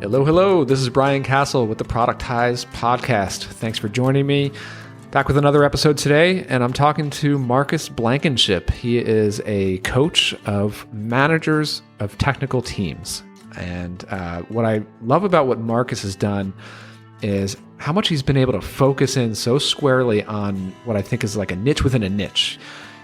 Hello, hello. This is Brian Castle with the Productize podcast. Thanks for joining me. Back with another episode today, and I'm talking to Marcus Blankenship. He is a coach of managers of technical teams. And what I love about what Marcus has done is how much he's been able to focus in so squarely on what I think is like a niche within a niche.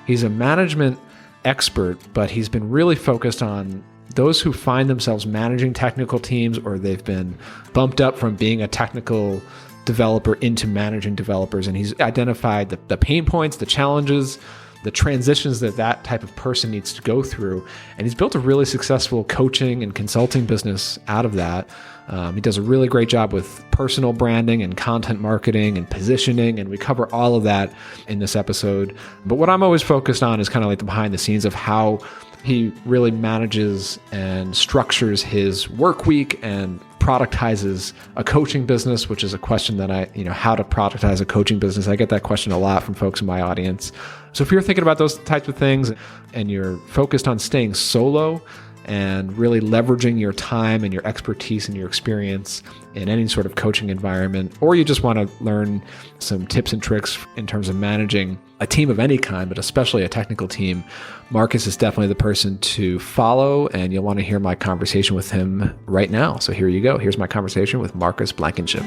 He's a management expert, but he's been really focused on those who find themselves managing technical teams, or they've been bumped up from being a technical developer into managing developers. And he's identified the pain points, the challenges, the transitions that type of person needs to go through. And he's built a really successful coaching and consulting business out of that. He does a really great job with personal branding and content marketing and positioning, and we cover all of that in this episode. But what I'm always focused on is kind of like the behind the scenes of how he really manages and structures his work week and productizes a coaching business, which is a question that how to productize a coaching business. I get that question a lot from folks in my audience. So if you're thinking about those types of things and you're focused on staying solo and really leveraging your time and your expertise and your experience in any sort of coaching environment, or you just want to learn some tips and tricks in terms of managing a team of any kind, but especially a technical team, Marcus is definitely the person to follow, and you'll want to hear my conversation with him right now. So here you go. Here's my conversation with Marcus Blankenship.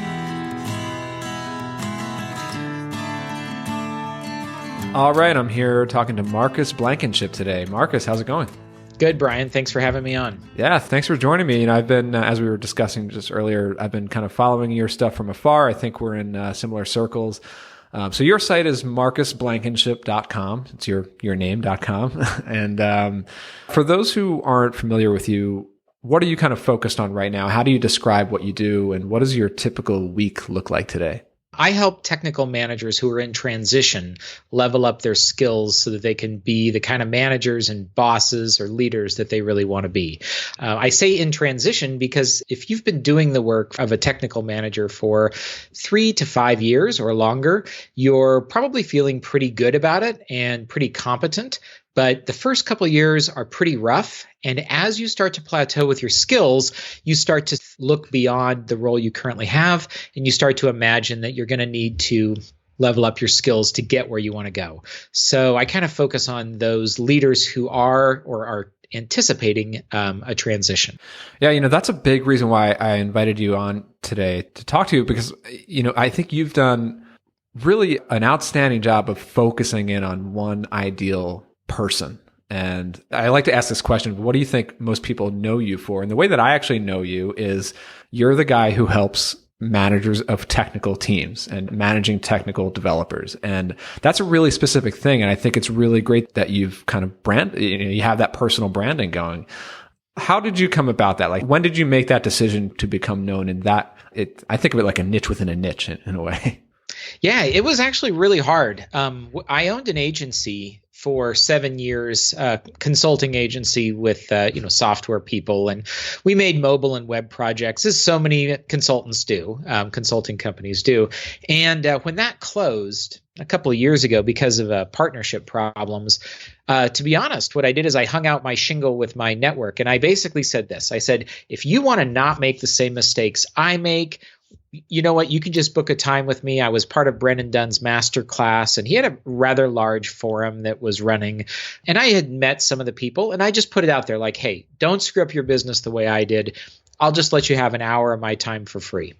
All right, I'm here talking to Marcus Blankenship today. Marcus, how's it going? Good, Brian. Thanks for having me on. Yeah, thanks for joining me. I've been, as we were discussing just earlier, I've been kind of following your stuff from afar. I think we're in similar circles. So your site is marcusblankenship.com. It's your name.com. And for those who aren't familiar with you, what are you kind of focused on right now? How do you describe what you do? And what does your typical week look like today? I help technical managers who are in transition level up their skills so that they can be the kind of managers and bosses or leaders that they really want to be. I say in transition because if you've been doing the work of a technical manager for 3 to 5 years or longer, you're probably feeling pretty good about it and pretty competent. But the first couple of years are pretty rough. And as you start to plateau with your skills, you start to look beyond the role you currently have, and you start to imagine that you're going to need to level up your skills to get where you want to go. So I kind of focus on those leaders who are or are anticipating a transition. Yeah, that's a big reason why I invited you on today to talk to you, because, I think you've done really an outstanding job of focusing in on one ideal person. And I like to ask this question, what do you think most people know you for? And the way that I actually know you is you're the guy who helps managers of technical teams and managing technical developers. And that's a really specific thing. And I think it's really great that you've kind of you have that personal branding going. How did you come about that? Like, when did you make that decision to become known in that? I think of it like a niche within a niche in a way. Yeah, it was actually really hard. I owned an agency for 7 years, consulting agency with software people, and we made mobile and web projects, as so many consultants do, consulting companies do. And when that closed a couple of years ago because of partnership problems, to be honest, what I did is I hung out my shingle with my network, and I basically said this. I said, if you want to not make the same mistakes I make, you know what? You can just book a time with me. I was part of Brennan Dunn's master class, and he had a rather large forum that was running. And I had met some of the people, and I just put it out there like, hey, don't screw up your business the way I did. I'll just let you have an hour of my time for free.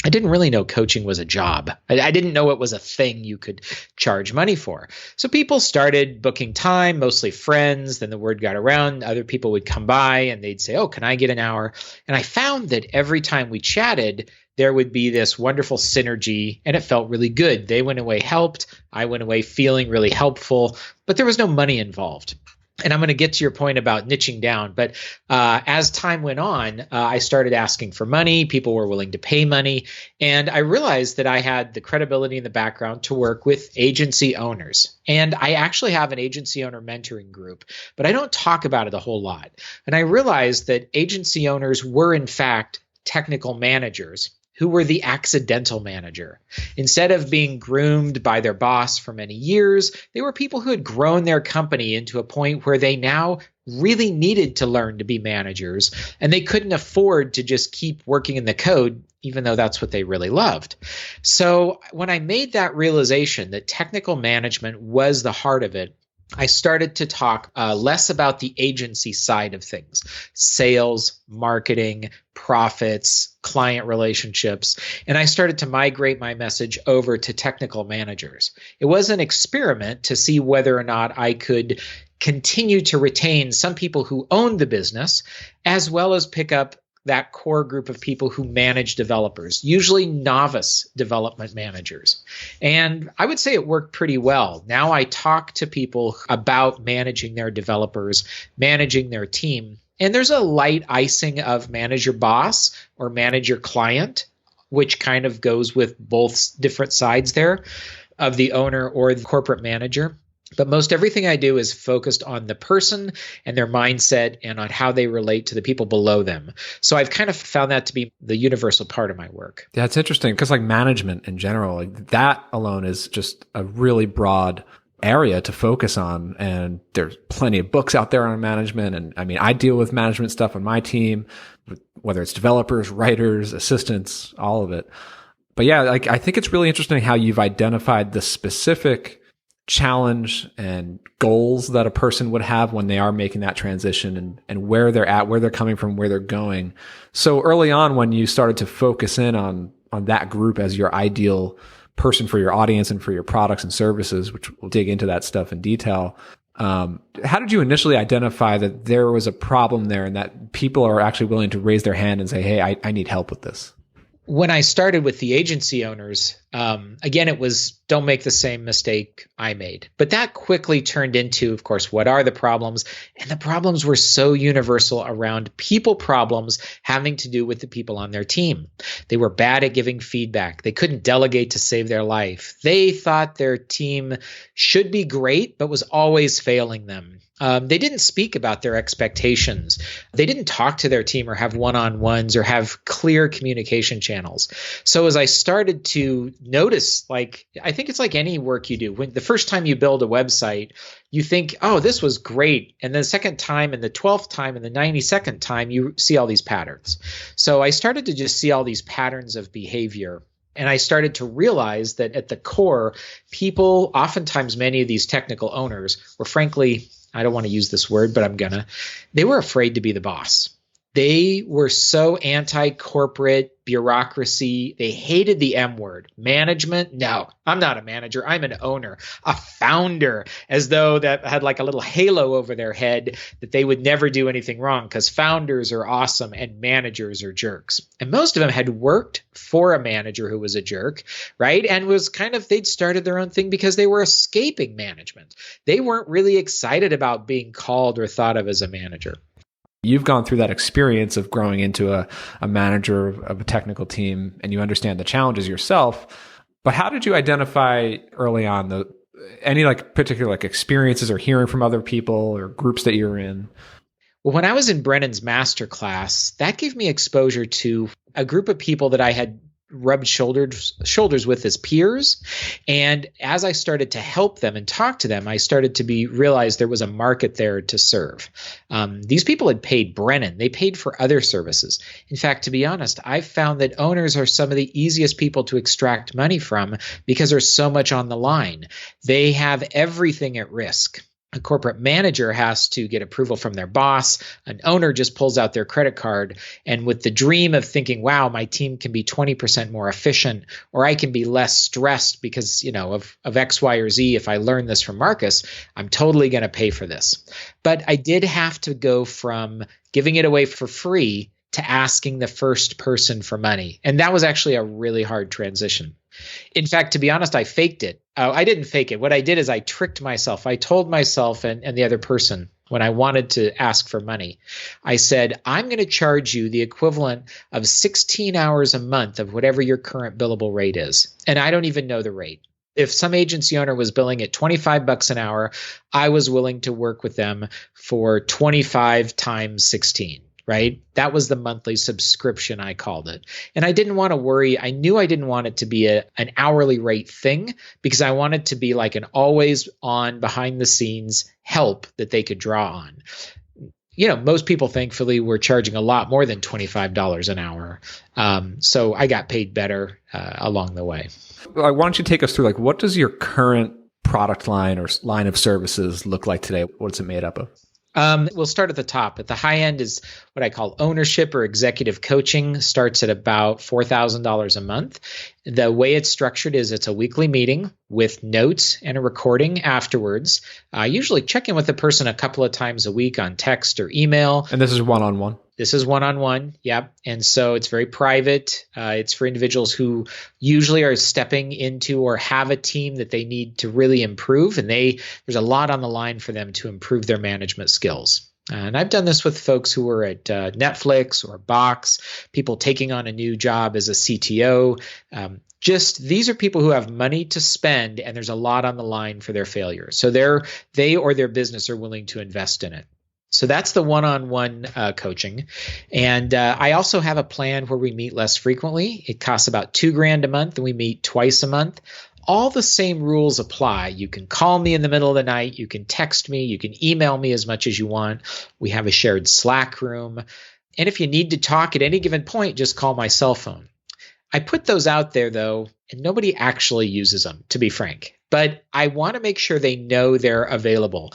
I didn't really know coaching was a job. I didn't know it was a thing you could charge money for. So people started booking time, mostly friends. Then the word got around. Other people would come by and they'd say, oh, can I get an hour? And I found that every time we chatted, there would be this wonderful synergy, and it felt really good. They went away helped. I went away feeling really helpful, but there was no money involved. And I'm going to get to your point about niching down. But as time went on, I started asking for money. People were willing to pay money. And I realized that I had the credibility and the background to work with agency owners. And I actually have an agency owner mentoring group, but I don't talk about it a whole lot. And I realized that agency owners were, in fact, technical managers who were the accidental manager. Instead of being groomed by their boss for many years, they were people who had grown their company into a point where they now really needed to learn to be managers, and they couldn't afford to just keep working in the code, even though that's what they really loved. So when I made that realization that technical management was the heart of it, I started to talk less about the agency side of things, sales, marketing, profits, client relationships, and I started to migrate my message over to technical managers. It was an experiment to see whether or not I could continue to retain some people who owned the business, as well as pick up that core group of people who manage developers, usually novice development managers. And I would say it worked pretty well. Now I talk to people about managing their developers, managing their team, and there's a light icing of manage your boss or manage your client, which kind of goes with both different sides there of the owner or the corporate manager. But most everything I do is focused on the person and their mindset and on how they relate to the people below them. So I've kind of found that to be the universal part of my work. Yeah, it's interesting because like management in general, like that alone is just a really broad area to focus on. And there's plenty of books out there on management. And I mean, I deal with management stuff on my team, whether it's developers, writers, assistants, all of it. But yeah, like I think it's really interesting how you've identified the specific challenge and goals that a person would have when they are making that transition and where they're at, where they're coming from, where they're going. So early on, when you started to focus in on that group as your ideal person for your audience and for your products and services, which we'll dig into that stuff in detail, how did you initially identify that there was a problem there and that people are actually willing to raise their hand and say, hey, I need help with this? When I started with the agency owners, again, it was don't make the same mistake I made. But that quickly turned into, of course, what are the problems? And the problems were so universal around people problems having to do with the people on their team. They were bad at giving feedback. They couldn't delegate to save their life. They thought their team should be great, but was always failing them. They didn't speak about their expectations. They didn't talk to their team or have one-on-ones or have clear communication channels. So as I started to notice, like, I think it's like any work you do. When the first time you build a website, you think, oh, this was great. And the second time and the 12th time and the 92nd time, you see all these patterns. So I started to just see all these patterns of behavior. And I started to realize that at the core, people, oftentimes many of these technical owners were frankly, I don't want to use this word, but they were afraid to be the boss. They were so anti-corporate bureaucracy. They hated the M word. Management? No, I'm not a manager. I'm an owner, a founder, as though that had like a little halo over their head that they would never do anything wrong because founders are awesome and managers are jerks. And most of them had worked for a manager who was a jerk, right? And was they'd started their own thing because they were escaping management. They weren't really excited about being called or thought of as a manager. You've gone through that experience of growing into a manager of a technical team, and you understand the challenges yourself. But how did you identify early on any particular experiences or hearing from other people or groups that you're in? Well, when I was in Brennan's masterclass, that gave me exposure to a group of people that I had rubbed shoulders with as peers. And as I started to help them and talk to them, I started to realize there was a market there to serve. These people had paid Brennan. They paid for other services. In fact, to be honest, I've found that owners are some of the easiest people to extract money from because there's so much on the line. They have everything at risk. A corporate manager has to get approval from their boss. An owner just pulls out their credit card. And with the dream of thinking, wow, my team can be 20% more efficient, or I can be less stressed because, of X, Y, or Z. If I learn this from Marcus, I'm totally going to pay for this. But I did have to go from giving it away for free to asking the first person for money. And that was actually a really hard transition. In fact, to be honest, I faked it. I didn't fake it. What I did is I tricked myself. I told myself and the other person when I wanted to ask for money, I said, I'm going to charge you the equivalent of 16 hours a month of whatever your current billable rate is. And I don't even know the rate. If some agency owner was billing at $25 an hour, I was willing to work with them for 25 times 16. right? That was the monthly subscription, I called it. And I didn't want to worry. I knew I didn't want it to be an hourly rate thing because I wanted to be like an always on behind the scenes help that they could draw on. Most people, thankfully, were charging a lot more than $25 an hour. So I got paid better along the way. Why don't you take us through, what does your current product line or line of services look like today? What's it made up of? We'll start at the top. At the high end is what I call ownership or executive coaching. Starts at about $4,000 a month. The way it's structured is it's a weekly meeting with notes and a recording afterwards. I usually check in with the person a couple of times a week on text or email. And this is one-on-one? This is one-on-one, yep. And so it's very private. It's for individuals who usually are stepping into or have a team that they need to really improve. And there's a lot on the line for them to improve their management skills. And I've done this with folks who are at Netflix or Box, people taking on a new job as a CTO. These are people who have money to spend, and there's a lot on the line for their failure. So they or their business are willing to invest in it. So that's the one-on-one coaching. And I also have a plan where we meet less frequently. It costs about $2,000 a month, and we meet twice a month. All the same rules apply. You can call me in the middle of the night. You can text me. You can email me as much as you want. We have a shared Slack room. And if you need to talk at any given point, just call my cell phone. I put those out there, though, and nobody actually uses them, to be frank. But I want to make sure they know they're available.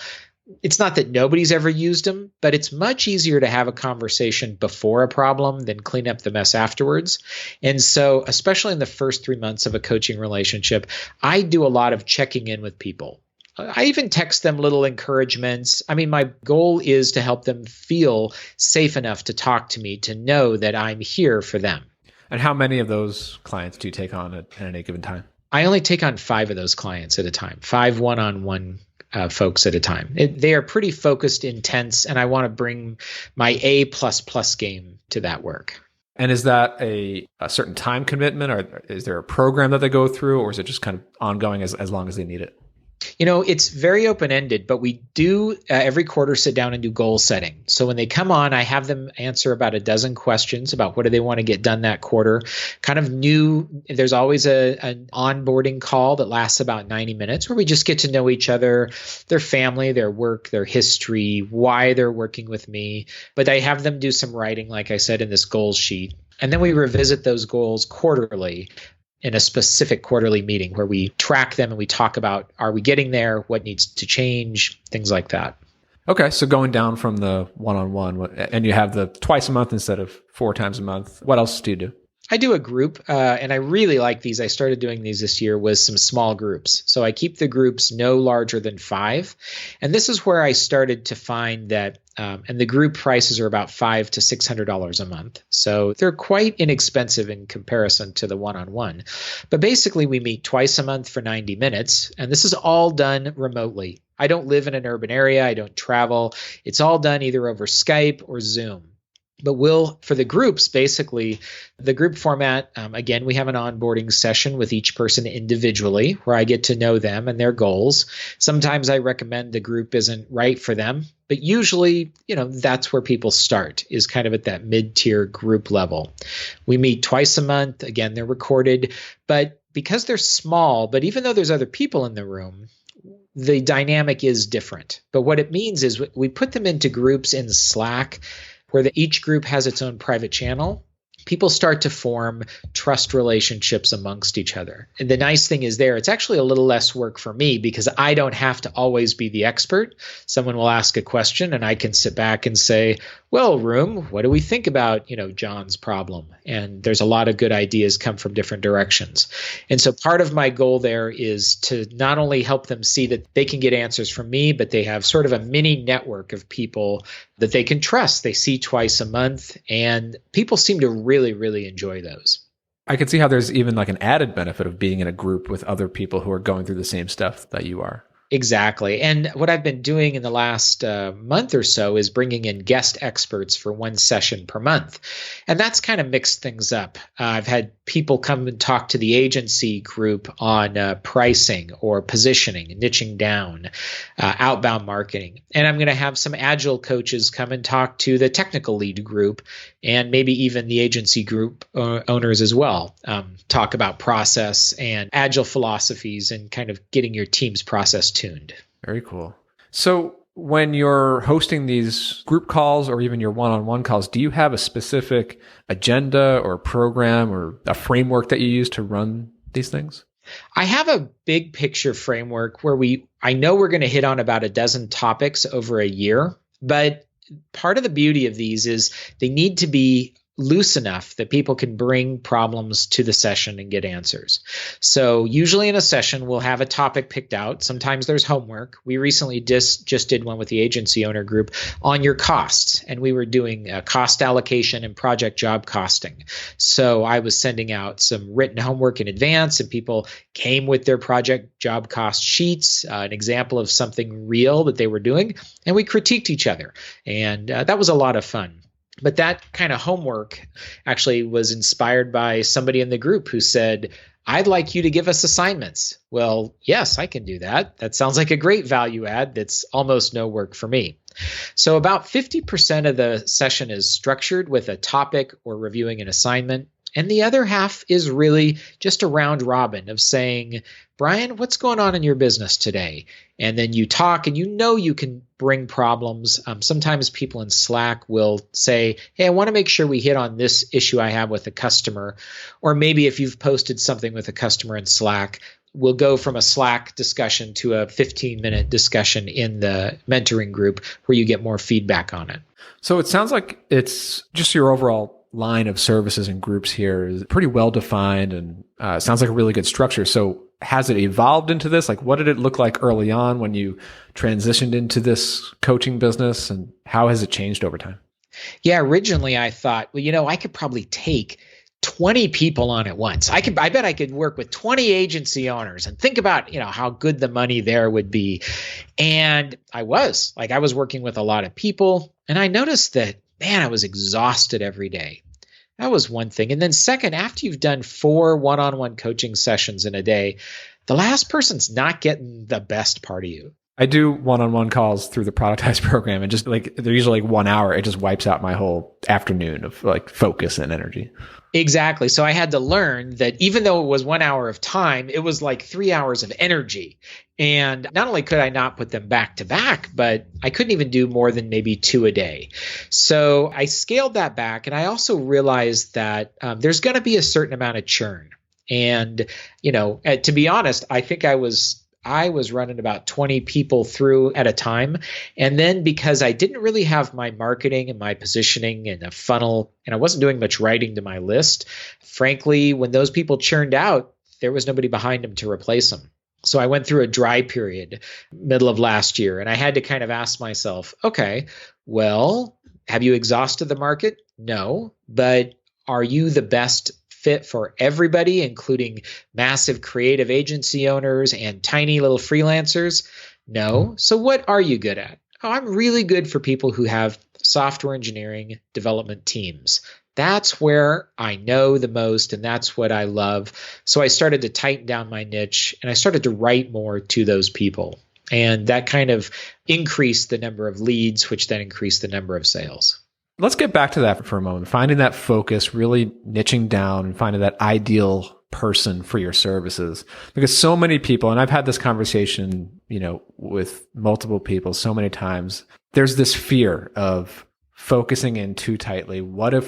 It's not that nobody's ever used them, but it's much easier to have a conversation before a problem than clean up the mess afterwards. And so, especially in the first 3 months of a coaching relationship, I do a lot of checking in with people. I even text them little encouragements. I mean, my goal is to help them feel safe enough to talk to me, to know that I'm here for them. And how many of those clients do you take on at any given time? I only take on 5 of those clients at a time, 5 one-on-one folks at a time. They are pretty focused, intense, and I want to bring my A++ game to that work. And is that a certain time commitment, or is there a program that they go through, or is it just kind of ongoing as long as they need it? It's very open-ended, but we do every quarter sit down and do goal setting. So when they come on, I have them answer about a dozen questions about what do they want to get done that quarter. Kind of new, there's always an onboarding call that lasts about 90 minutes where we just get to know each other, their family, their work, their history, why they're working with me. But I have them do some writing, like I said, in this goals sheet. And then we revisit those goals quarterly in a specific quarterly meeting where we track them and we talk about, are we getting there? What needs to change? Things like that. Okay. So going down from the one-on-one, and you have the twice a month instead of 4 times a month. What else do you do? I do a group, and I really like these. I started doing these this year with some small groups. So I keep the groups no larger than 5. And this is where I started to find that, and the group prices are about $500 to $600 a month. So they're quite inexpensive in comparison to the one-on-one. But basically, we meet twice a month for 90 minutes, and this is all done remotely. I don't live in an urban area. I don't travel. It's all done either over Skype or Zoom. But for the groups, basically, the group format, again, we have an onboarding session with each person individually where I get to know them and their goals. Sometimes I recommend the group isn't right for them, but usually, that's where people start, is kind of at that mid-tier group level. We meet twice a month. Again, they're recorded, but because they're small, but even though there's other people in the room, the dynamic is different. But what it means is we put them into groups in Slack, where each group has its own private channel. People start to form trust relationships amongst each other. And the nice thing is it's actually a little less work for me because I don't have to always be the expert. Someone will ask a question and I can sit back and say, well, room, what do we think about, John's problem? And there's a lot of good ideas come from different directions. And so part of my goal there is to not only help them see that they can get answers from me, but they have sort of a mini network of people that they can trust. They see twice a month, and people seem to really, really enjoy those. I can see how there's even like an added benefit of being in a group with other people who are going through the same stuff that you are. Exactly. And what I've been doing in the last month or so is bringing in guest experts for one session per month. And that's kind of mixed things up. I've had people come and talk to the agency group on pricing or positioning, niching down, outbound marketing. And I'm going to have some agile coaches come and talk to the technical lead group and maybe even the agency group owners as well. Talk about process and agile philosophies and kind of getting your team's process tuned. Very cool. So when you're hosting these group calls or even your one-on-one calls, do you have a specific agenda or program or a framework that you use to run these things? I have a big picture framework where I know we're going to hit on about a dozen topics over a year, but part of the beauty of these is they need to be loose enough that people can bring problems to the session and get answers. So usually in a session, we'll have a topic picked out. Sometimes there's homework. We recently just did one with the agency owner group on your costs, and we were doing cost allocation and project job costing. So I was sending out some written homework in advance, and people came with their project job cost sheets, an example of something real that they were doing, and we critiqued each other. And that was a lot of fun. But that kind of homework actually was inspired by somebody in the group who said, I'd like you to give us assignments. Well, yes, I can do that. That sounds like a great value add. That's almost no work for me. So about 50% of the session is structured with a topic or reviewing an assignment. And the other half is really just a round robin of saying, Brian, what's going on in your business today? And then you talk and you can bring problems. Sometimes people in Slack will say, hey, I want to make sure we hit on this issue I have with a customer. Or maybe if you've posted something with a customer in Slack, we'll go from a Slack discussion to a 15-minute discussion in the mentoring group where you get more feedback on it. So it sounds like it's just your overall line of services and groups here is pretty well defined and sounds like a really good structure. So has it evolved into this? Like, what did it look like early on when you transitioned into this coaching business, and how has it changed over time? Yeah, originally I thought, well, I could probably take 20 people on at once. I bet I could work with 20 agency owners and think about, how good the money there would be. And I was working with a lot of people, and I noticed that, man, I was exhausted every day. That was one thing. And then second, after you've done 4 one-on-one coaching sessions in a day, the last person's not getting the best part of you. I do one-on-one calls through the Productize program, and just they're usually 1 hour. It just wipes out my whole afternoon of focus and energy. Exactly. So I had to learn that even though it was 1 hour of time, it was like 3 hours of energy. And not only could I not put them back to back, but I couldn't even do more than maybe 2 a day. So I scaled that back. And I also realized that there's going to be a certain amount of churn. And, to be honest, I think I was running about 20 people through at a time. And then because I didn't really have my marketing and my positioning and a funnel, and I wasn't doing much writing to my list, frankly, when those people churned out, there was nobody behind them to replace them. So I went through a dry period middle of last year, and I had to kind of ask myself, okay, well, have you exhausted the market? No, but are you the best fit for everybody, including massive creative agency owners and tiny little freelancers? No. So what are you good at? Oh, I'm really good for people who have software engineering development teams. That's where I know the most, and that's what I love. So I started to tighten down my niche, and I started to write more to those people. And that kind of increased the number of leads, which then increased the number of sales. Let's get back to that for a moment. Finding that focus, really niching down and finding that ideal person for your services. Because so many people, and I've had this conversation, with multiple people so many times, there's this fear of focusing in too tightly. What if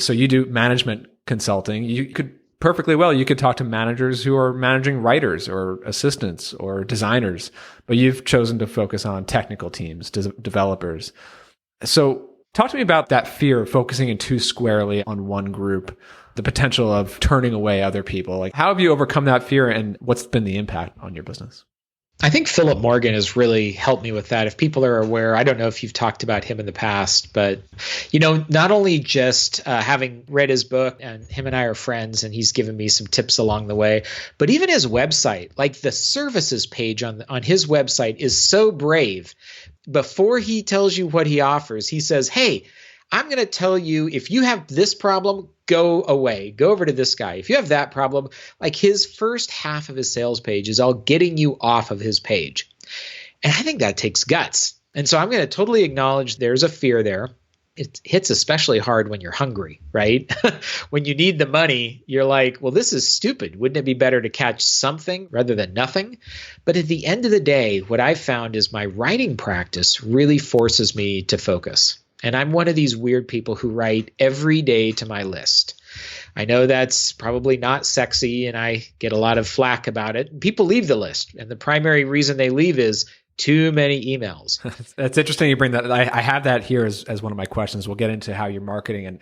so you do management consulting, you could talk to managers who are managing writers or assistants or designers, but you've chosen to focus on technical teams, developers. So talk to me about that fear of focusing in too squarely on one group, the potential of turning away other people. How have you overcome that fear, and what's been the impact on your business? I think Philip Morgan has really helped me with that. If people are aware, I don't know if you've talked about him in the past, but not only just having read his book, and him and I are friends, and he's given me some tips along the way, but even his website, like the services page on his website is so brave. Before he tells you what he offers, he says, "Hey, I'm going to tell you, if you have this problem, go away. Go over to this guy. If you have that problem," like his first half of his sales page is all getting you off of his page. And I think that takes guts. And so I'm going to totally acknowledge there's a fear there. It hits especially hard when you're hungry, right? When you need the money, you're like, well, this is stupid. Wouldn't it be better to catch something rather than nothing? But at the end of the day, what I've found is my writing practice really forces me to focus. And I'm one of these weird people who write every day to my list. I know that's probably not sexy, and I get a lot of flack about it. People leave the list, and the primary reason they leave is too many emails. That's interesting you bring that. I have that here as one of my questions. We'll get into how you're marketing. And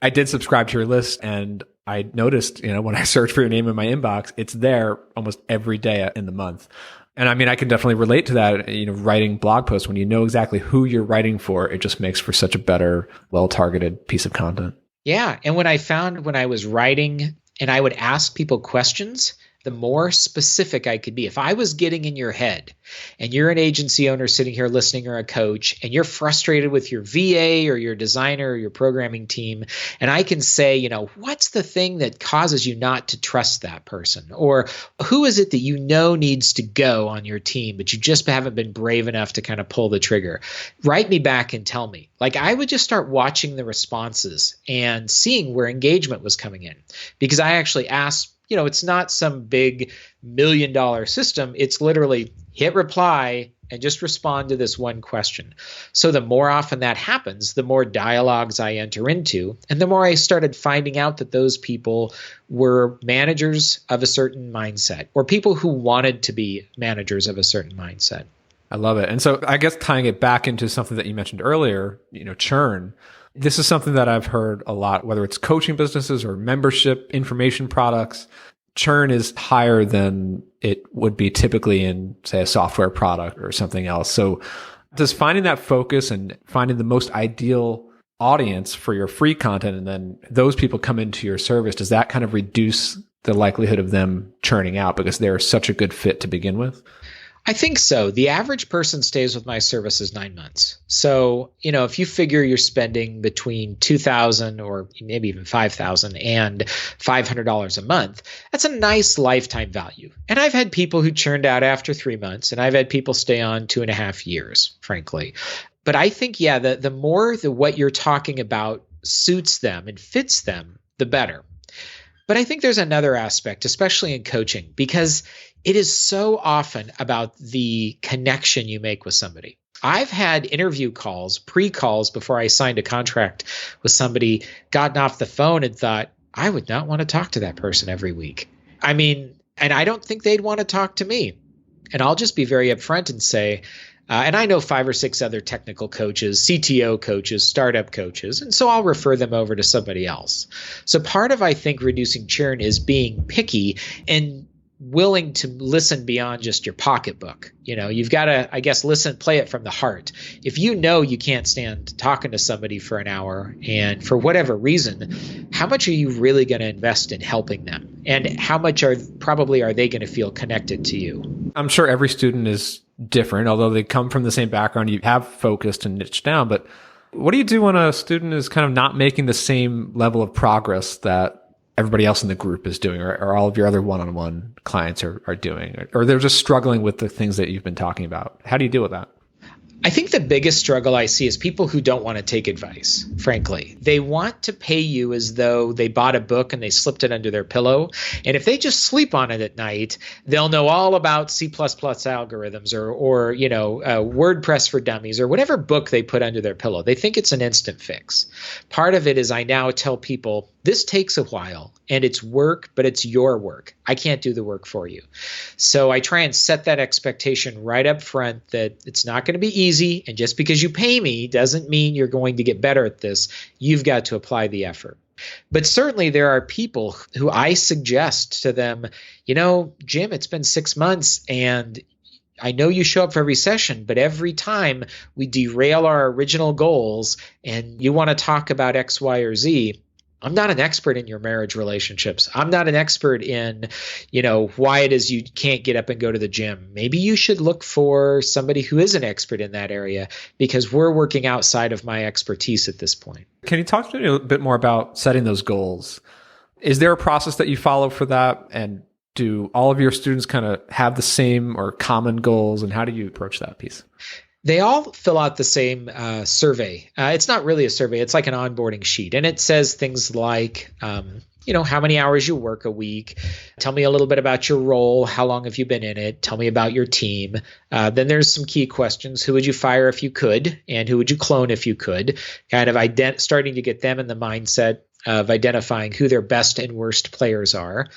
I did subscribe to your list, and I noticed, when I search for your name in my inbox, it's there almost every day in the month. And I mean, I can definitely relate to that, writing blog posts. When you know exactly who you're writing for, it just makes for such a better, well-targeted piece of content. Yeah. And when I was writing and I would ask people questions, the more specific I could be. If I was getting in your head and you're an agency owner sitting here listening, or a coach, and you're frustrated with your VA or your designer or your programming team, and I can say, what's the thing that causes you not to trust that person? Or who is it that needs to go on your team, but you just haven't been brave enough to kind of pull the trigger? Write me back and tell me. Like, I would just start watching the responses and seeing where engagement was coming in, because I actually asked, it's not some big $1 million system. It's literally hit reply and just respond to this one question. So the more often that happens, the more dialogues I enter into, and the more I started finding out that those people were managers of a certain mindset, or people who wanted to be managers of a certain mindset. I love it. And so I guess tying it back into something that you mentioned earlier, churn. This is something that I've heard a lot, whether it's coaching businesses or membership information products. Churn is higher than it would be typically in, say, a software product or something else. So does finding that focus and finding the most ideal audience for your free content, and then those people come into your service, does that kind of reduce the likelihood of them churning out because they're such a good fit to begin with? I think so. The average person stays with my services 9 months. So, if you figure you're spending between $2,000 or maybe even $5,000 and $500 a month, that's a nice lifetime value. And I've had people who churned out after 3 months, and I've had people stay on 2.5 years, frankly. But I think, the more what you're talking about suits them and fits them, the better. But I think there's another aspect, especially in coaching, because it is so often about the connection you make with somebody. I've had interview calls, pre-calls before I signed a contract with somebody, gotten off the phone and thought, I would not want to talk to that person every week. I mean, and I don't think they'd want to talk to me. And I'll just be very upfront and say, and I know 5 or 6 other technical coaches, CTO coaches, startup coaches, and so I'll refer them over to somebody else. So part of, I think, reducing churn is being picky and willing to listen beyond just your pocketbook. You've got to, I guess, play it from the heart. If you can't stand talking to somebody for an hour, and for whatever reason, how much are you really going to invest in helping them? And how much are they going to feel connected to you? I'm sure every student is different, although they come from the same background. You have focused and niched down, but what do you do when a student is kind of not making the same level of progress that everybody else in the group is doing, or all of your other one-on-one clients are doing, or they're just struggling with the things that you've been talking about? How do you deal with that? I think the biggest struggle I see is people who don't want to take advice, frankly. They want to pay you as though they bought a book and they slipped it under their pillow. And if they just sleep on it at night, they'll know all about C++ algorithms or WordPress for Dummies, or whatever book they put under their pillow. They think it's an instant fix. Part of it is, I now tell people, this takes a while and it's work, but it's your work. I can't do the work for you. So I try and set that expectation right up front that it's not going to be easy. And just because you pay me doesn't mean you're going to get better at this. You've got to apply the effort. But certainly there are people who I suggest to them, Jim, it's been 6 months and I know you show up for every session, but every time we derail our original goals and you want to talk about X, Y, or Z, I'm not an expert in your marriage relationships. I'm not an expert in, why it is you can't get up and go to the gym. Maybe you should look for somebody who is an expert in that area because we're working outside of my expertise at this point. Can you talk to me a bit more about setting those goals? Is there a process that you follow for that? And do all of your students kind of have the same or common goals? And how do you approach that piece? They all fill out the same survey. It's not really a survey. It's like an onboarding sheet. And it says things like, how many hours you work a week. Tell me a little bit about your role. How long have you been in it? Tell me about your team. Then there's some key questions. Who would you fire if you could? And who would you clone if you could? Kind of starting to get them in the mindset of identifying who their best and worst players are.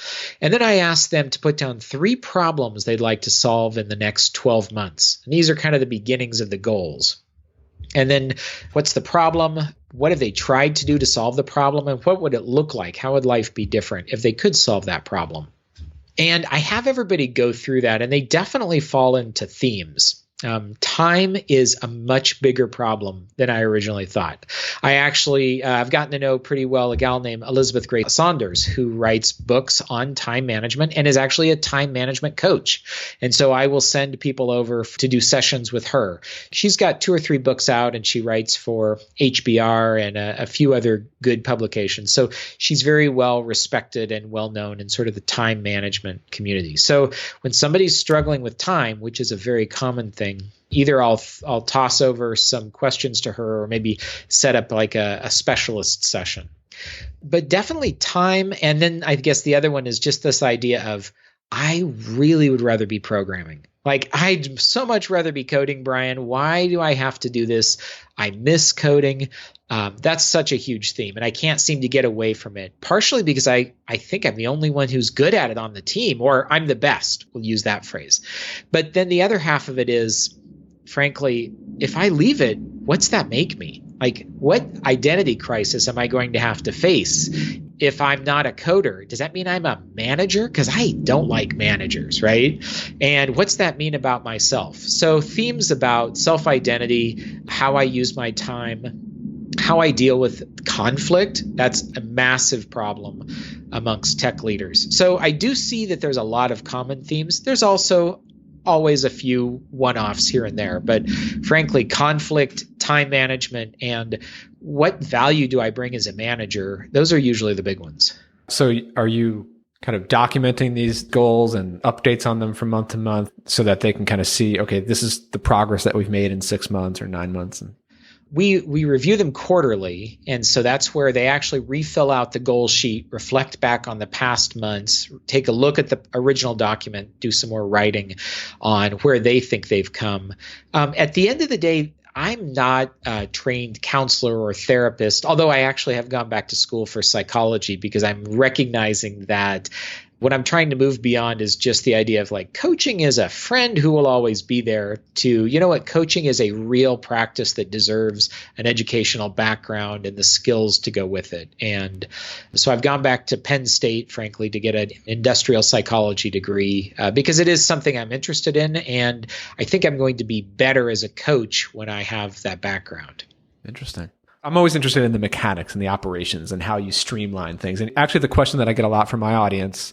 And then I asked them to put down 3 problems they'd like to solve in the next 12 months. And these are kind of the beginnings of the goals. And then what's the problem? What have they tried to do to solve the problem? And what would it look like? How would life be different if they could solve that problem? And I have everybody go through that, and they definitely fall into themes. Time is a much bigger problem than I originally thought. I've gotten to know pretty well a gal named Elizabeth Grace Saunders, who writes books on time management and is actually a time management coach. And so I will send people over to do sessions with her. She's got 2 or 3 books out, and she writes for HBR and a few other good publications. So she's very well respected and well known in sort of the time management community. So when somebody's struggling with time, which is a very common thing, either I'll toss over some questions to her or maybe set up like a specialist session. But definitely time. And then I guess the other one is just this idea of I really would rather be programming. Like, I'd so much rather be coding, Brian. Why do I have to do this? I miss coding. That's such a huge theme, and I can't seem to get away from it, partially because I think I'm the only one who's good at it on the team, or I'm the best. We'll use that phrase. But then the other half of it is, frankly, if I leave it, what's that make me? Like, what identity crisis am I going to have to face if I'm not a coder? Does that mean I'm a manager? Because I don't like managers, right? And what's that mean about myself? So themes about self-identity, how I use my time, how I deal with conflict. That's a massive problem amongst tech leaders. So I do see that there's a lot of common themes. There's also always a few one-offs here and there, but frankly, conflict, time management, and what value do I bring as a manager? Those are usually the big ones. So are you kind of documenting these goals and updates on them from month to month so that they can kind of see, okay, this is the progress that we've made in 6 months or 9 months? We review them quarterly, and so that's where they actually refill out the goal sheet, reflect back on the past months, take a look at the original document, do some more writing on where they think they've come. At the end of the day, I'm not a trained counselor or therapist, although I actually have gone back to school for psychology because I'm recognizing that what I'm trying to move beyond is just the idea of like coaching is a friend who will always be there to, you know what, coaching is a real practice that deserves an educational background and the skills to go with it. And so I've gone back to Penn State, frankly, to get an industrial psychology degree because it is something I'm interested in. And I think I'm going to be better as a coach when I have that background. Interesting. I'm always interested in the mechanics and the operations and how you streamline things. And actually, the question that I get a lot from my audience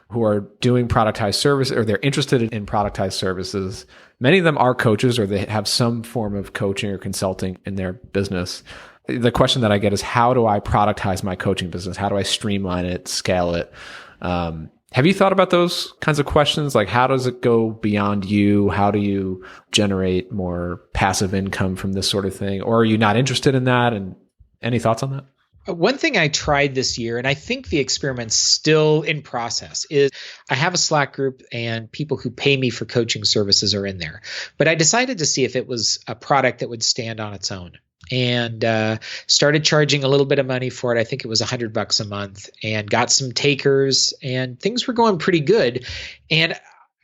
who are doing productized service or they're interested in productized services, many of them are coaches or they have some form of coaching or consulting in their business. The question that I get is, how do I productize my coaching business? How do I streamline it, scale it? Have you thought about those kinds of questions? Like, how does it go beyond you? How do you generate more passive income from this sort of thing? Or are you not interested in that? And any thoughts on that? One thing I tried this year, and I think the experiment's still in process, is I have a Slack group and people who pay me for coaching services are in there. But I decided to see if it was a product that would stand on its own. And started charging a little bit of money for it. I think it was $100 a month, and got some takers, and things were going pretty good. And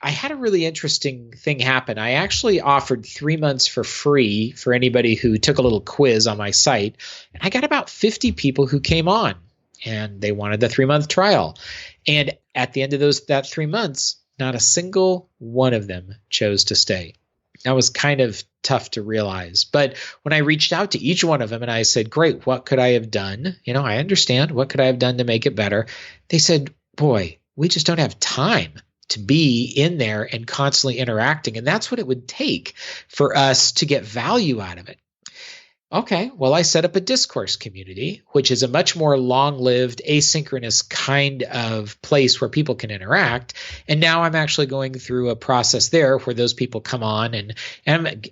I had a really interesting thing happen. I actually offered 3 months for free for anybody who took a little quiz on my site. And I got about 50 people who came on, and they wanted the 3-month trial. And at the end of that 3 months, not a single one of them chose to stay. That was kind of tough to realize. But when I reached out to each one of them and I said, great, what could I have done? I understand. What could I have done to make it better? They said, boy, we just don't have time to be in there and constantly interacting. And that's what it would take for us to get value out of it. Okay, well, I set up a discourse community, which is a much more long-lived, asynchronous kind of place where people can interact. And now I'm actually going through a process there where those people come on, and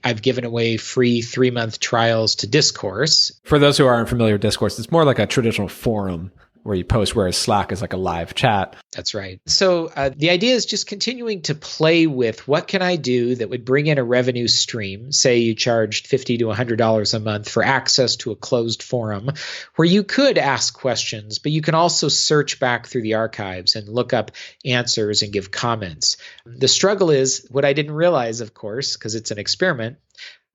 I've given away free 3-month trials to Discourse. For those who aren't familiar with Discourse, it's more like a traditional forum where you post, whereas Slack is like a live chat. That's right. So the idea is just continuing to play with what can I do that would bring in a revenue stream. Say you charged $50 to $100 a month for access to a closed forum where you could ask questions, but you can also search back through the archives and look up answers and give comments. The struggle is what I didn't realize, of course, because it's an experiment.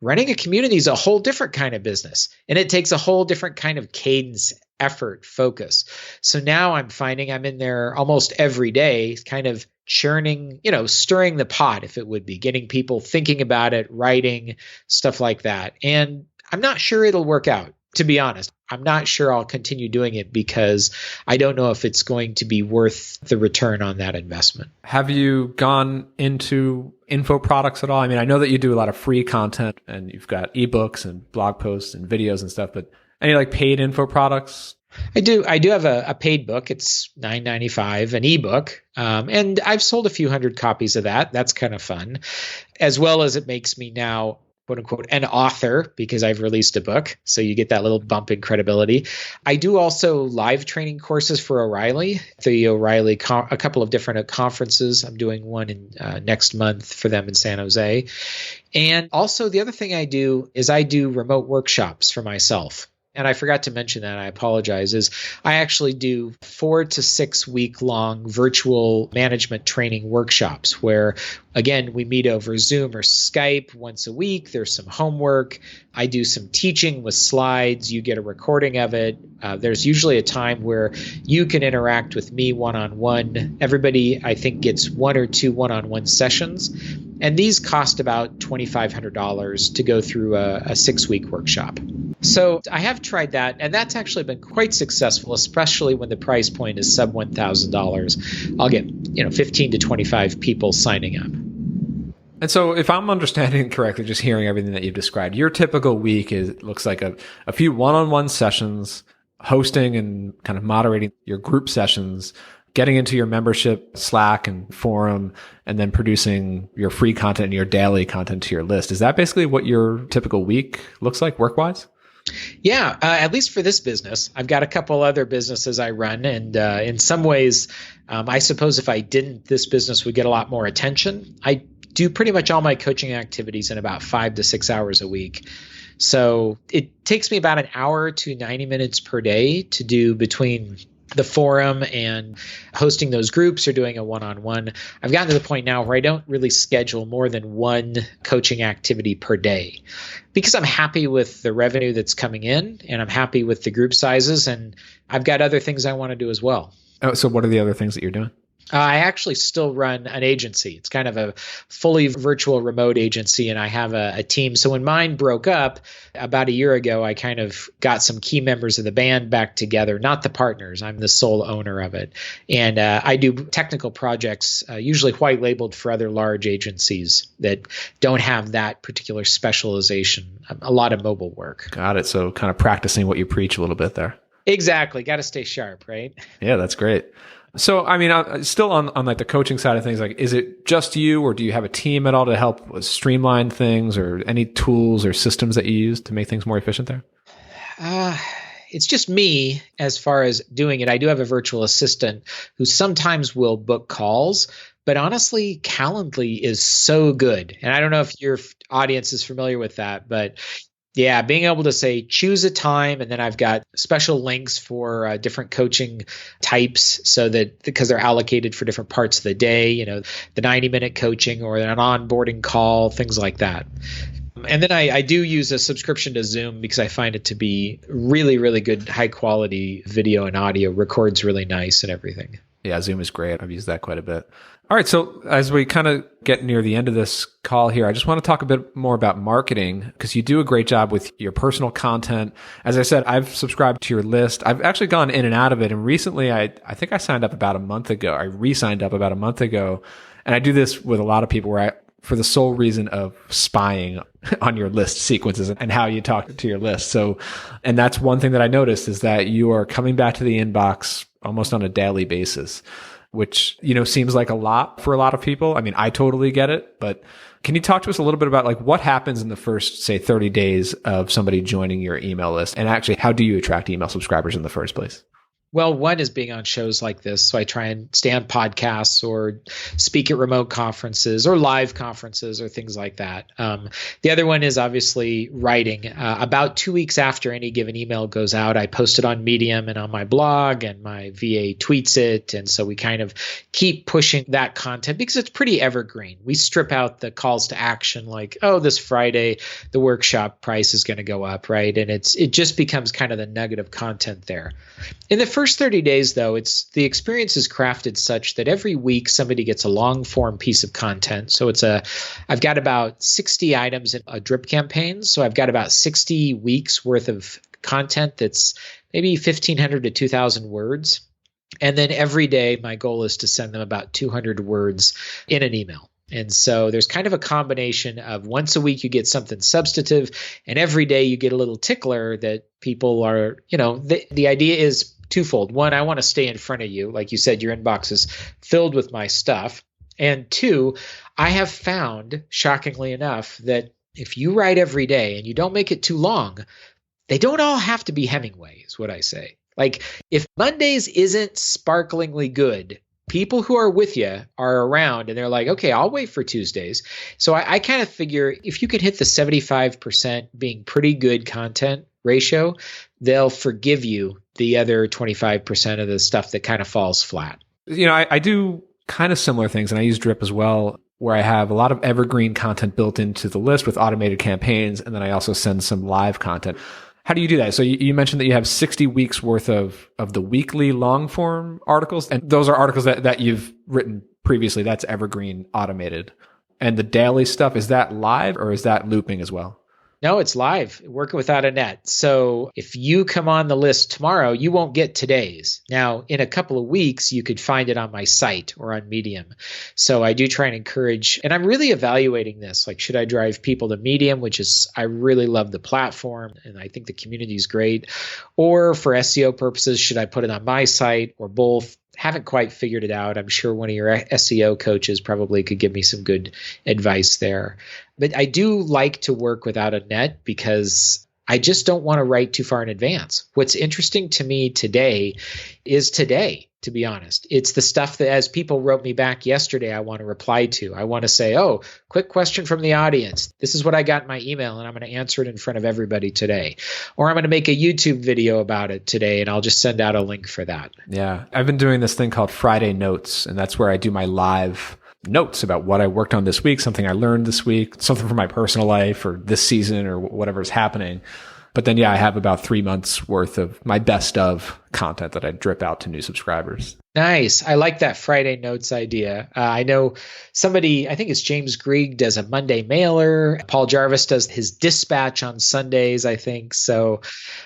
Running a community is a whole different kind of business, and it takes a whole different kind of cadence, effort, focus. So now I'm finding I'm in there almost every day, kind of churning, stirring the pot, if it would be, getting people thinking about it, writing, stuff like that. And I'm not sure it'll work out, to be honest. I'm not sure I'll continue doing it because I don't know if it's going to be worth the return on that investment. Have you gone into info products at all? I mean, I know that you do a lot of free content and you've got ebooks and blog posts and videos and stuff, but any like paid info products? I do have a paid book. It's $9.95, an ebook. And I've sold a few hundred copies of that. That's kind of fun, as well as it makes me now, quote unquote, an author because I've released a book. So you get that little bump in credibility. I do also live training courses for O'Reilly, a couple of different conferences. I'm doing one in next month for them in San Jose. And also the other thing I do is I do remote workshops for myself. And I forgot to mention that, I apologize, is I actually do 4 to 6 week long virtual management training workshops where, again, we meet over Zoom or Skype once a week. There's some homework. I do some teaching with slides. You get a recording of it. There's usually a time where you can interact with me one-on-one. Everybody, I think, gets 1 or 2 one-on-one sessions. And these cost about $2,500 to go through a 6-week workshop. So I have tried that, and that's actually been quite successful, especially when the price point is sub $1,000. I'll get 15 to 25 people signing up. And so if I'm understanding correctly, just hearing everything that you've described, your typical week looks like a few one-on-one sessions, hosting and kind of moderating your group sessions, getting into your membership Slack and forum, and then producing your free content and your daily content to your list. Is that basically what your typical week looks like work-wise? Yeah, at least for this business. I've got a couple other businesses I run, and in some ways, I suppose if I didn't, this business would get a lot more attention. I do pretty much all my coaching activities in about 5 to 6 hours a week. So it takes me about an hour to 90 minutes per day to do between the forum and hosting those groups or doing a one-on-one. I've gotten to the point now where I don't really schedule more than one coaching activity per day because I'm happy with the revenue that's coming in and I'm happy with the group sizes, and I've got other things I want to do as well. Oh, so what are the other things that you're doing? I actually still run an agency. It's kind of a fully virtual remote agency, and I have a team. So when mine broke up about a year ago, I kind of got some key members of the band back together, not the partners. I'm the sole owner of it. And I do technical projects, usually white labeled for other large agencies that don't have that particular specialization, a lot of mobile work. Got it. So kind of practicing what you preach a little bit there. Exactly. Got to stay sharp, right? Yeah, that's great. So, I mean, still on like the coaching side of things, like, is it just you, or do you have a team at all to help streamline things, or any tools or systems that you use to make things more efficient there? It's just me as far as doing it. I do have a virtual assistant who sometimes will book calls, but honestly, Calendly is so good. And I don't know if your audience is familiar with that, but yeah, being able to say, choose a time, and then I've got special links for different coaching types so that because they're allocated for different parts of the day, the 90-minute coaching or an onboarding call, things like that. And then I do use a subscription to Zoom because I find it to be really, really good, high quality video and audio, records really nice and everything. Yeah, Zoom is great. I've used that quite a bit. All right. So as we kind of get near the end of this call here, I just want to talk a bit more about marketing because you do a great job with your personal content. As I said, I've subscribed to your list. I've actually gone in and out of it. And recently, I think I signed up about a month ago. I re-signed up about a month ago. And I do this with a lot of people where for the sole reason of spying on your list sequences and how you talk to your list. So, and that's one thing that I noticed is that you are coming back to the inbox almost on a daily basis, which, seems like a lot for a lot of people. I mean, I totally get it, but can you talk to us a little bit about like what happens in the first, say, 30 days of somebody joining your email list? And actually, how do you attract email subscribers in the first place? Well, one is being on shows like this. So I try and stay on podcasts or speak at remote conferences or live conferences or things like that. The other one is obviously writing. About 2 weeks after any given email goes out, I post it on Medium and on my blog, and my VA tweets it. And so we kind of keep pushing that content because it's pretty evergreen. We strip out the calls to action like, oh, this Friday, the workshop price is going to go up, right? And it just becomes kind of the nugget of content there. In the first 30 days, though, the experience is crafted such that every week somebody gets a long form piece of content. So I've got about 60 items in a drip campaign. So I've got about 60 weeks worth of content that's maybe 1,500 to 2,000 words. And then every day, my goal is to send them about 200 words in an email. And so there's kind of a combination of once a week you get something substantive, and every day you get a little tickler that people are, the idea is twofold. One, I want to stay in front of you. Like you said, your inbox is filled with my stuff. And two, I have found, shockingly enough, that if you write every day and you don't make it too long, they don't all have to be Hemingway, is what I say. Like if Mondays isn't sparklingly good, people who are with you are around and they're like, okay, I'll wait for Tuesdays. So I kind of figure if you could hit the 75% being pretty good content ratio, they'll forgive you the other 25% of the stuff that kind of falls flat. I do kind of similar things, and I use Drip as well, where I have a lot of evergreen content built into the list with automated campaigns, and then I also send some live content. How do you do that? So you mentioned that you have 60 weeks worth of the weekly long form articles, and those are articles that you've written previously. That's evergreen automated. And the daily stuff, is that live or is that looping as well? No, it's live, working without a net. So if you come on the list tomorrow, you won't get today's. Now, in a couple of weeks, you could find it on my site or on Medium. So I do try and encourage, and I'm really evaluating this. Like, should I drive people to Medium, which is, I really love the platform and I think the community is great. Or for SEO purposes, should I put it on my site or both? Haven't quite figured it out. I'm sure one of your SEO coaches probably could give me some good advice there. But I do like to work without a net because I just don't want to write too far in advance. What's interesting to me today is today, to be honest. It's the stuff that as people wrote me back yesterday, I want to reply to. I want to say, oh, quick question from the audience. This is what I got in my email, and I'm going to answer it in front of everybody today. Or I'm going to make a YouTube video about it today, and I'll just send out a link for that. Yeah. I've been doing this thing called Friday Notes, and that's where I do my live notes about what I worked on this week, something I learned this week, something from my personal life or this season or whatever's happening. But then, I have about 3 months worth of my best of content that I drip out to new subscribers. Nice. I like that Friday Notes idea. I know somebody, I think it's James Grieg, does a Monday mailer. Paul Jarvis does his dispatch on Sundays, I think. So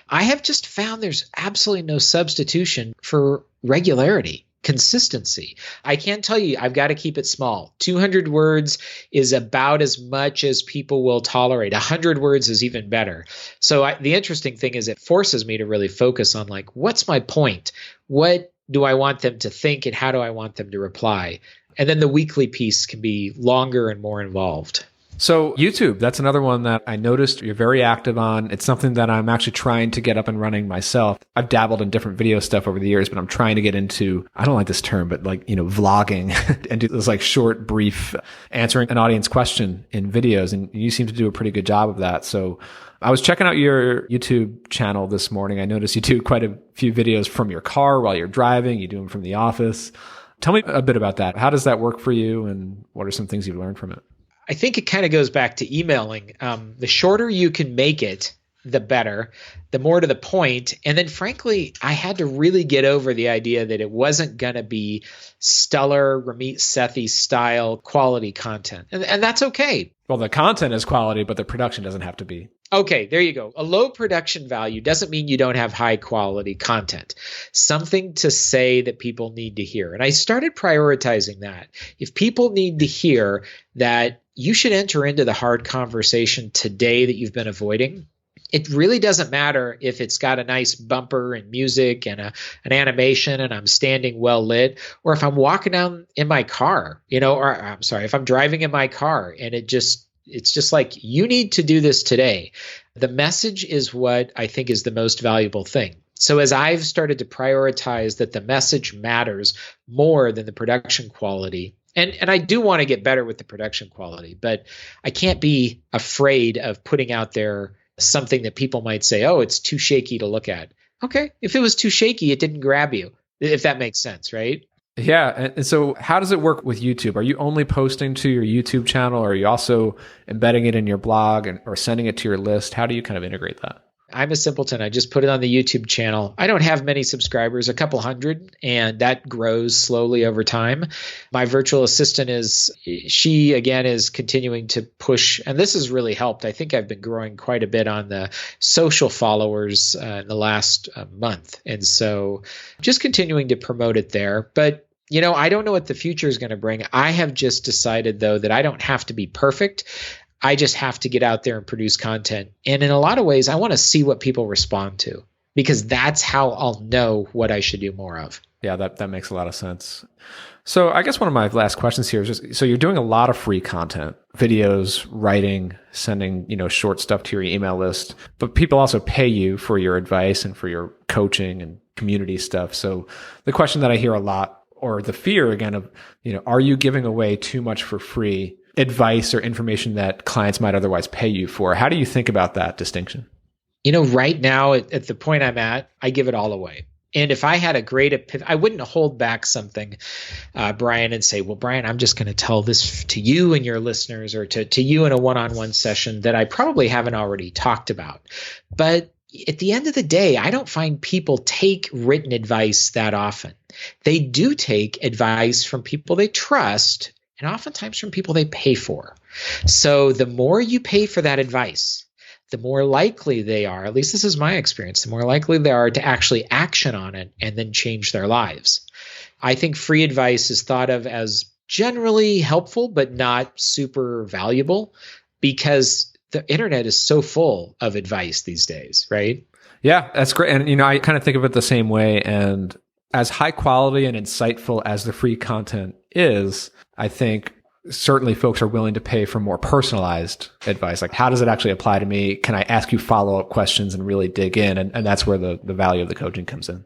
I have just found there's absolutely no substitution for regularity. Consistency. I can't tell you, I've got to keep it small. 200 words is about as much as people will tolerate. 100 words is even better. So the interesting thing is it forces me to really focus on like, what's my point? What do I want them to think and how do I want them to reply? And then the weekly piece can be longer and more involved. So YouTube, that's another one that I noticed you're very active on. It's something that I'm actually trying to get up and running myself. I've dabbled in different video stuff over the years, but I'm trying to get into, I don't like this term, but like, vlogging and do this like short, brief answering an audience question in videos. And you seem to do a pretty good job of that. So I was checking out your YouTube channel this morning. I noticed you do quite a few videos from your car while you're driving. You do them from the office. Tell me a bit about that. How does that work for you? And what are some things you've learned from it? I think it kind of goes back to emailing. The shorter you can make it, the better, the more to the point. And then frankly, I had to really get over the idea that it wasn't going to be stellar Ramit Sethi style quality content. And that's okay. Well, the content is quality, but the production doesn't have to be. Okay, there you go. A low production value doesn't mean you don't have high quality content. Something to say that people need to hear. And I started prioritizing that. If people need to hear that you should enter into the hard conversation today that you've been avoiding, it really doesn't matter if it's got a nice bumper and music and an animation and I'm standing well lit, or if I'm walking down in my car, or I'm sorry, if I'm driving in my car and it's just like, you need to do this today. The message is what I think is the most valuable thing. So as I've started to prioritize that the message matters more than the production quality, and I do want to get better with the production quality, but I can't be afraid of putting out there something that people might say, oh, it's too shaky to look at. Okay, if it was too shaky, it didn't grab you, if that makes sense, right? Yeah. And so how does it work with YouTube? Are you only posting to your YouTube channel, or are you also embedding it in your blog or sending it to your list? How do you kind of integrate that? I'm a simpleton. I just put it on the YouTube channel. I don't have many subscribers, a couple hundred, and that grows slowly over time. My virtual assistant she again is continuing to push, and this has really helped. I think I've been growing quite a bit on the social followers in the last month. And so just continuing to promote it there. But I don't know what the future is going to bring. I have just decided, though, that I don't have to be perfect. I just have to get out there and produce content. And in a lot of ways, I want to see what people respond to, because that's how I'll know what I should do more of. Yeah, that makes a lot of sense. So I guess one of my last questions here is just, so you're doing a lot of free content, videos, writing, sending, short stuff to your email list, but people also pay you for your advice and for your coaching and community stuff. So the question that I hear a lot, or the fear again of, are you giving away too much for free advice or information that clients might otherwise pay you for? How do you think about that distinction? Right now at the point I'm at, I give it all away. And if I had a great I wouldn't hold back something, Brian, and say, well, Brian, I'm just going to tell this to you and your listeners, or to you in a one-on-one session that I probably haven't already talked about. But at the end of the day, I don't find people take written advice that often. They do take advice from people they trust, and oftentimes from people they pay for. So the more you pay for that advice, the more likely they are, at least this is my experience, the more likely they are to actually action on it and then change their lives. I think free advice is thought of as generally helpful, but not super valuable, because the internet is so full of advice these days, right? Yeah, that's great. And, I kind of think of it the same way. And as high quality and insightful as the free content is, I think certainly folks are willing to pay for more personalized advice. Like, how does it actually apply to me? Can I ask you follow-up questions and really dig in? And that's where the value of the coaching comes in.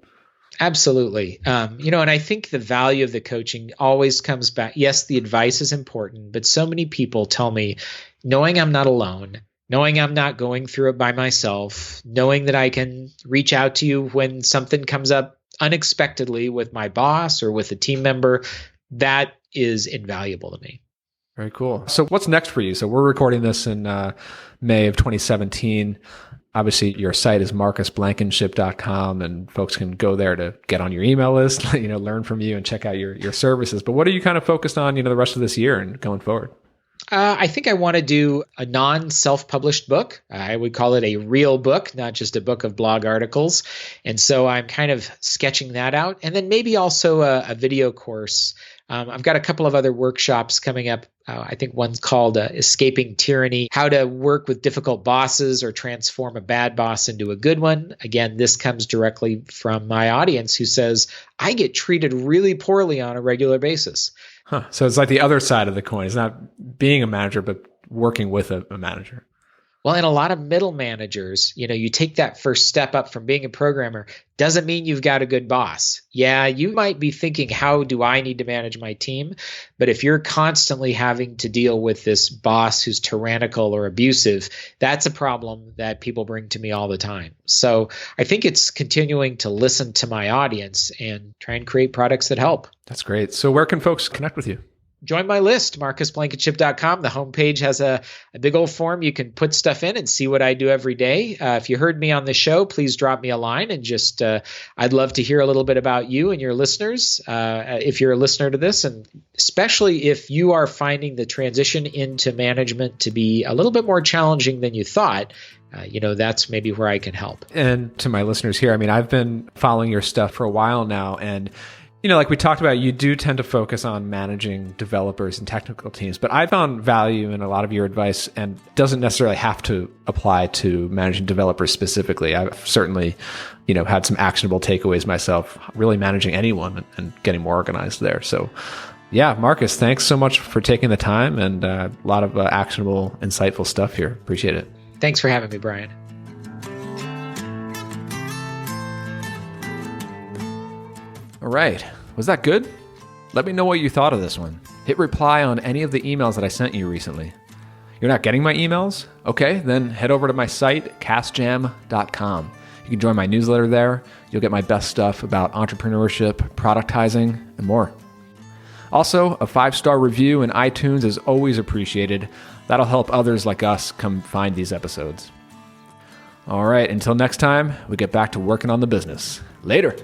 Absolutely. And I think the value of the coaching always comes back. Yes, the advice is important, but so many people tell me, knowing I'm not alone, knowing I'm not going through it by myself, knowing that I can reach out to you when something comes up unexpectedly with my boss or with a team member, that is invaluable to me. Very cool. So what's next for you? So we're recording this in May of 2017. Obviously, your site is marcusblankenship.com, and folks can go there to get on your email list, learn from you and check out your services. But what are you kind of focused on, the rest of this year and going forward? I think I want to do a non-self-published book. I would call it a real book, not just a book of blog articles. And so I'm kind of sketching that out. And then maybe also a video course. I've got a couple of other workshops coming up. I think one's called Escaping Tyranny, how to work with difficult bosses or transform a bad boss into a good one. Again, this comes directly from my audience who says, I get treated really poorly on a regular basis. Huh. So it's like the other side of the coin. It's not being a manager, but working with a manager. Well, and a lot of middle managers, you take that first step up from being a programmer, doesn't mean you've got a good boss. Yeah, you might be thinking, how do I need to manage my team? But if you're constantly having to deal with this boss who's tyrannical or abusive, that's a problem that people bring to me all the time. So I think it's continuing to listen to my audience and try and create products that help. That's great. So where can folks connect with you? join my list, marcusblankenship.com. The homepage has a big old form. You can put stuff in and see what I do every day. If you heard me on the show, please drop me a line and just, I'd love to hear a little bit about you and your listeners. If you're a listener to this, and especially if you are finding the transition into management to be a little bit more challenging than you thought, that's maybe where I can help. And to my listeners here, I mean, I've been following your stuff for a while now, and like we talked about, you do tend to focus on managing developers and technical teams, but I found value in a lot of your advice and doesn't necessarily have to apply to managing developers specifically. I've certainly, had some actionable takeaways myself, really managing anyone and getting more organized there. So yeah, Marcus, thanks so much for taking the time, and a lot of actionable, insightful stuff here. Appreciate it. Thanks for having me, Brian. All right. Was that good? Let me know what you thought of this one. Hit reply on any of the emails that I sent you recently. You're not getting my emails? Okay, then head over to my site, castjam.com. You can join my newsletter there. You'll get my best stuff about entrepreneurship, productizing, and more. Also, a 5-star review in iTunes is always appreciated. That'll help others like us come find these episodes. All right, until next time, we get back to working on the business. Later.